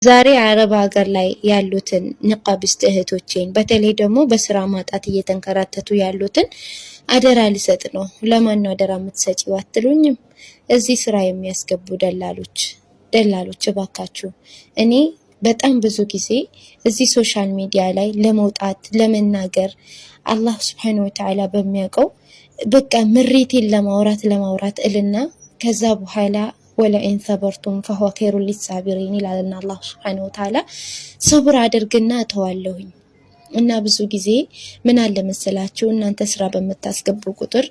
ዛሬ አረብ ሀገር ላይ ያሉትን ንቃብስት እህቶቼን በተለይ ደግሞ በስራ ማጣት እየተንከራተቱ ያሉትን አደራ ልሰጥ ነው። ለማን ነው አደራ የምትሰጪው አትሉኝም? እዚህ ስራ የሚያስገቡ ደላሎች እባካችሁ። እኔ በጣም ብዙ ጊዜ እዚህ ሶሻል ሚዲያ ላይ ለመውጣት ለመናገር አላህ Subhanahu Wa Ta'ala በሚያውቀው በቃ ምሬቴን ለማውራት እልና ከዛ በኋላ ወለኢን ሰበርቱም ፈሁወ ኸይሩን ሊሳቢሪን ይላልና አላህ Subhanahu Wa Ta'ala ሰብር አድርግና ተዋለሁኝ። እና ብዙ ጊዜ ምን አለ መሰላችሁ እናንተ ስራ በመታስገቡ ቁጥር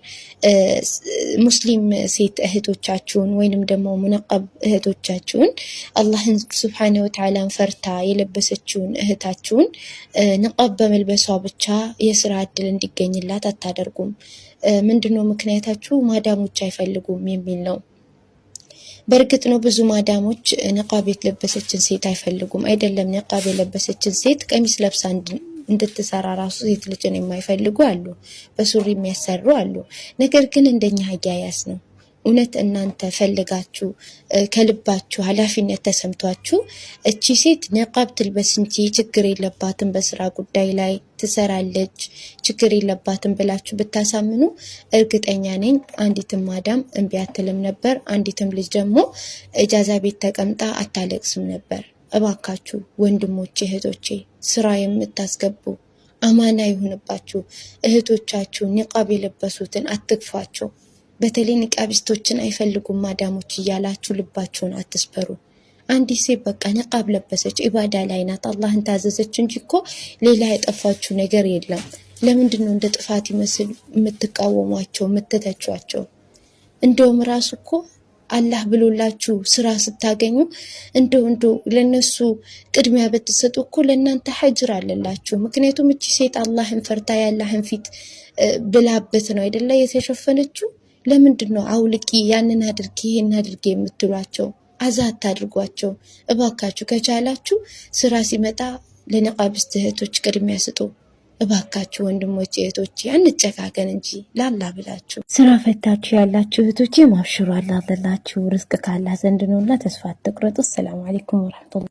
ሙስሊም ሴት እህቶቻችሁን ወይንም ደግሞ ሙነቀብ እህቶቻችሁን አላህን Subhanahu Wa Ta'ala ፈርታ የለበሰችውን እህታችሁን ንቃብ በመልበሷ ብቻ የስራ እድል እንዲገኝላት አታደርጉም። ምንድነው ምክንያታችሁ? ማዳሞች አይፈልጉም የሚል ነው። በእርግጥ ነው ብዙ ማዳሞች ንቃብ የለበሰችን ሴት አይፈልጉም። አይደለም ንቃብ የለበሰችን ሴት ቀሚስ ለብሳ እንድትሰራ ራሱ ሴት ልጅን የማይፈልጉ አሉ፣ በሱሪ የሚያሰሩ አሉ። ነገር ግን እንደኛ አያያዝ ነው። እውነት እናንተ ፈልጋችሁ ከልባችሁ ኃላፊነት ተሰምቷችሁ እቺ ሴት ንቃብ ትልበስ እንጂ ችግር የለባትም በስራ ጉዳይ ላይ ትሰራለች ችግር የለባትም ብላችሁ ብታሳምኑ እርግጠኛ ነኝ አንዲትም ማዳም እምቢ አትልም ነበር። አንዲትም ልጅ ደግሞ እጃዛ ቤት ተቀምጣ አታለቅስም ነበር። እባካችሁ ወንድሞቼ እህቶቼ ስራ የምታስገቡ አማና ይሁንባችሁ። እህቶቻችሁ ንቃብ የለበሱትን አትግፏቸው። በተለይ ንቃቢስቶችን አይፈልጉም ማዳሞች እያላችሁ ልባችሁን አትስበሩ። አንዲት ሴት በቃ ንቃብ ለበሰች ኢባዳ ላይ ናት፣ አላህን ታዘዘች እንጂ እኮ ሌላ ያጠፋችሁ ነገር የለም። ለምንድነው እንደ ጥፋት ይመስል የምትቃወሟቸው የምትተቿቸው? እንደውም ራሱ እኮ አላህ ብሎላችሁ ስራ ስታገኙ እንደው ለነሱ ቅድሚያ በትሰጡ እኮ ለእናንተ ሐጅር አለላችሁ። ምክንያቱም እቺ ሴት አላህን ፈርታ ያላህን ፊት ብላበት ነው አይደለ የተሸፈነችው። ለምንድነው አውልቂ ያንን አድርጊ ይሄን አድርጊ የምትሏቸው? አዛት አድርጓቸው እባካችሁ። ከቻላችሁ ስራ ሲመጣ ለንቃብስት እህቶች ቅድሚያ ስጡ እባካችሁ። ወንድሞቼ እህቶቼ አንጨካከን እንጂ ላላህ ብላችሁ። ስራ ፈታችሁ ያላችሁ እህቶቼ ማብሽሩ፣ አላህ አለላችሁ። ርዝቅ ካላህ ዘንድ ነውና ተስፋ አትቁረጡ። ሰላም አለይኩም ወራህመቱላህ